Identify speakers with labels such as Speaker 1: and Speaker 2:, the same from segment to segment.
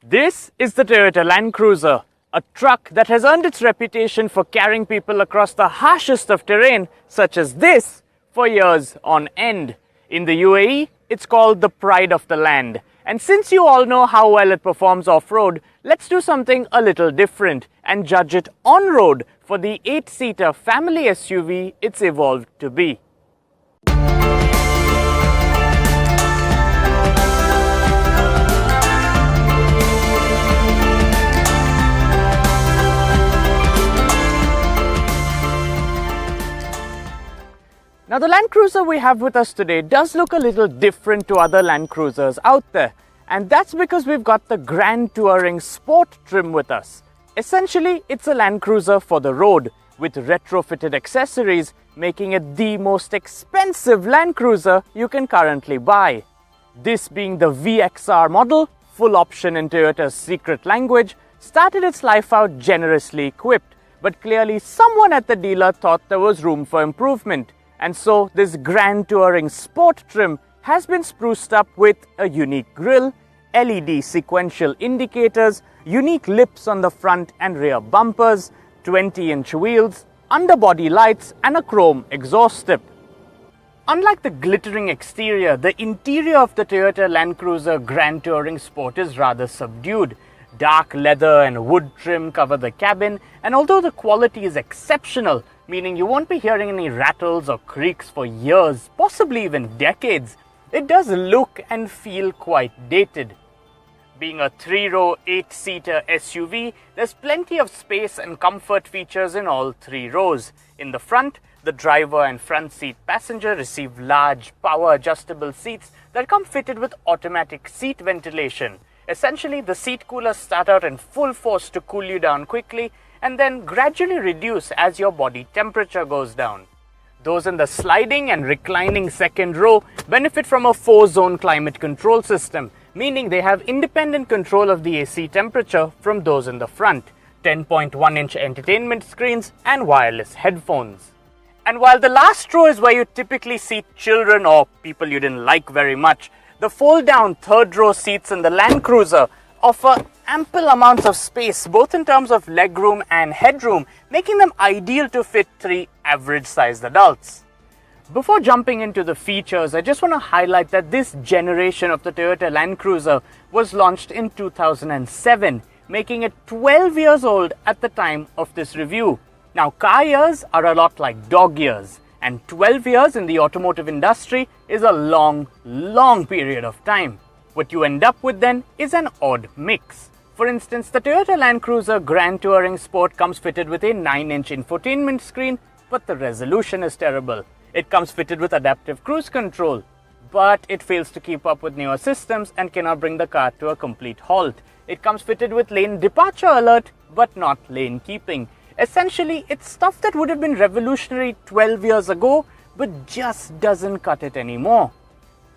Speaker 1: This is the Toyota Land Cruiser, a truck that has earned its reputation for carrying people across the harshest of terrain, such as this, for years on end. In the UAE, it's called the pride of the land. And since you all know how well it performs off-road, let's do something a little different and judge it on-road for the 8-seater family SUV it's evolved to be. Now, the Land Cruiser we have with us today does look a little different to other Land Cruisers out there. And that's because we've got the Grand Touring Sport trim with us. Essentially, it's a Land Cruiser for the road, with retrofitted accessories, making it the most expensive Land Cruiser you can currently buy. This being the VXR model, full option in Toyota's secret language, started its life out generously equipped. But clearly someone at the dealer thought there was room for improvement. And so this Grand Touring Sport trim has been spruced up with a unique grille, LED sequential indicators, unique lips on the front and rear bumpers, 20-inch wheels, underbody lights and a chrome exhaust tip. Unlike the glittering exterior, the interior of the Toyota Land Cruiser Grand Touring Sport is rather subdued. Dark leather and wood trim cover the cabin, and although the quality is exceptional, meaning you won't be hearing any rattles or creaks for years, possibly even decades, it does look and feel quite dated. Being a 3-row, 8-seater SUV, there's plenty of space and comfort features in all 3 rows. In the front, the driver and front seat passenger receive large, power-adjustable seats that come fitted with automatic seat ventilation. Essentially, the seat coolers start out in full force to cool you down quickly and then gradually reduce as your body temperature goes down. Those in the sliding and reclining second row benefit from a 4-zone climate control system, meaning they have independent control of the AC temperature from those in the front, 10.1-inch entertainment screens and wireless headphones. And while the last row is where you typically seat children or people you didn't like very much, the fold-down third-row seats in the Land Cruiser offer ample amounts of space, both in terms of legroom and headroom, making them ideal to fit 3 average-sized adults. Before jumping into the features, I just want to highlight that this generation of the Toyota Land Cruiser was launched in 2007, making it 12 years old at the time of this review. Now, car years are a lot like dog years, and 12 years in the automotive industry is a long, long period of time. What you end up with then is an odd mix. For instance, the Toyota Land Cruiser Grand Touring Sport comes fitted with a 9-inch infotainment screen, but the resolution is terrible. It comes fitted with adaptive cruise control, but it fails to keep up with newer systems and cannot bring the car to a complete halt. It comes fitted with lane departure alert, but not lane keeping. Essentially, it's stuff that would have been revolutionary 12 years ago, but just doesn't cut it anymore.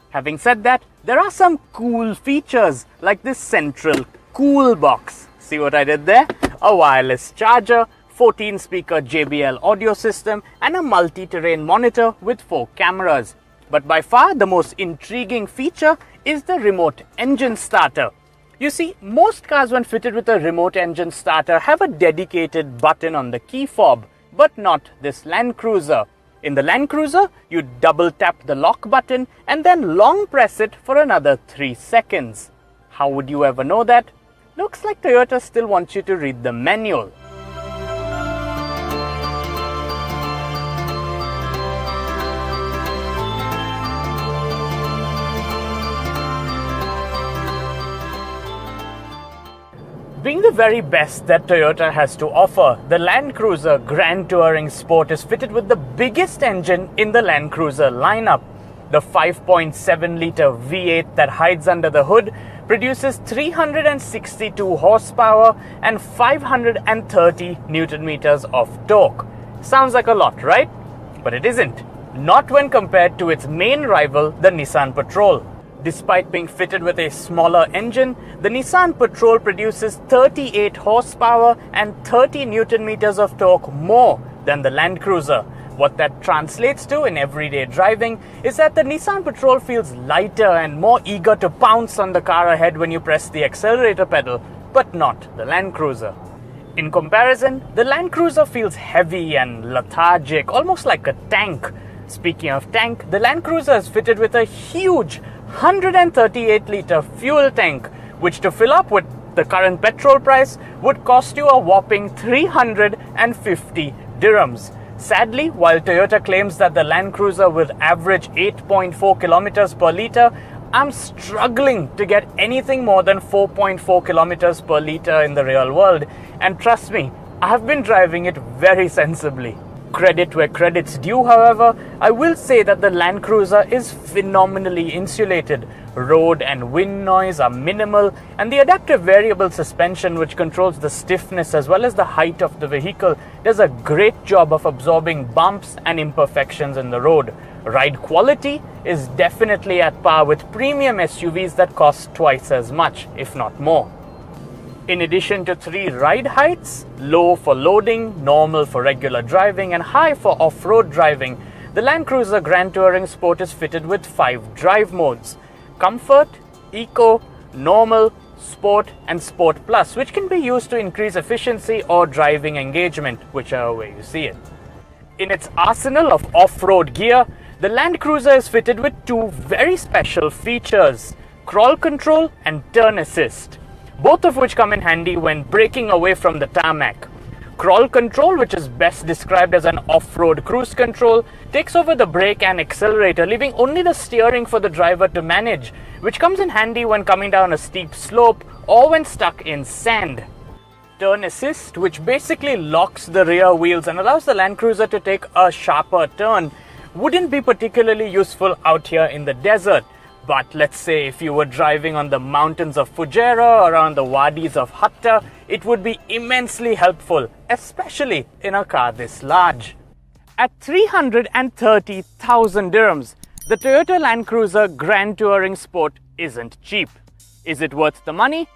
Speaker 1: Having said that, there are some cool features, like this central cool box. See what I did there? A wireless charger, 14-speaker JBL audio system, and a multi-terrain monitor with 4 cameras. But by far the most intriguing feature is the remote engine starter. You see, most cars when fitted with a remote engine starter have a dedicated button on the key fob, but not this Land Cruiser. In the Land Cruiser, you double tap the lock button and then long press it for another 3 seconds. How would you ever know that? Looks like Toyota still wants you to read the manual. Being the very best that Toyota has to offer, the Land Cruiser Grand Touring Sport is fitted with the biggest engine in the Land Cruiser lineup. The 5.7-liter V8 that hides under the hood produces 362 horsepower and 530 Newton meters of torque. Sounds like a lot, right? But it isn't. Not when compared to its main rival, the Nissan Patrol. Despite being fitted with a smaller engine, the Nissan Patrol produces 38 horsepower and 30 Newton meters of torque more than the Land Cruiser. What that translates to in everyday driving is that the Nissan Patrol feels lighter and more eager to pounce on the car ahead when you press the accelerator pedal, but not the Land Cruiser. In comparison, the Land Cruiser feels heavy and lethargic, almost like a tank. Speaking of tank, the Land Cruiser is fitted with a huge 138-litre fuel tank, which to fill up with the current petrol price would cost you a whopping 350 dirhams. Sadly, while Toyota claims that the Land Cruiser will average 8.4 kilometers per litre, I'm struggling to get anything more than 4.4 kilometers per litre in the real world, and trust me, I have been driving it very sensibly. Credit where credit's due, however, I will say that the Land Cruiser is phenomenally insulated. Road and wind noise are minimal, and the adaptive variable suspension, which controls the stiffness as well as the height of the vehicle, does a great job of absorbing bumps and imperfections in the road. Ride quality is definitely at par with premium SUVs that cost twice as much, if not more. In addition to 3 ride heights, low for loading, normal for regular driving, and high for off-road driving, the Land Cruiser Grand Touring Sport is fitted with 5 drive modes: Comfort, Eco, Normal, Sport, and Sport Plus, which can be used to increase efficiency or driving engagement, whichever way you see it. In its arsenal of off-road gear, the Land Cruiser is fitted with 2 very special features: crawl control and turn assist, both of which come in handy when braking away from the tarmac. Crawl control, which is best described as an off-road cruise control, takes over the brake and accelerator, leaving only the steering for the driver to manage, which comes in handy when coming down a steep slope or when stuck in sand. Turn assist, which basically locks the rear wheels and allows the Land Cruiser to take a sharper turn, wouldn't be particularly useful out here in the desert. But let's say if you were driving on the mountains of Fujairah or around the wadis of Hatta, it would be immensely helpful, especially in a car this large. At 330,000 dirhams, the Toyota Land Cruiser Grand Touring Sport isn't cheap. Is it worth the money?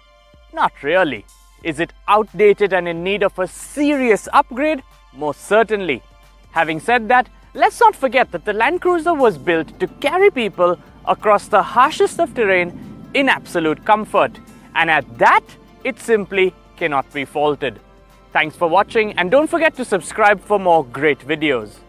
Speaker 1: Not really. Is it outdated and in need of a serious upgrade? Most certainly. Having said that, let's not forget that the Land Cruiser was built to carry people across the harshest of terrain in absolute comfort, and at that, it simply cannot be faulted. Thanks for watching, and don't forget to subscribe for more great videos.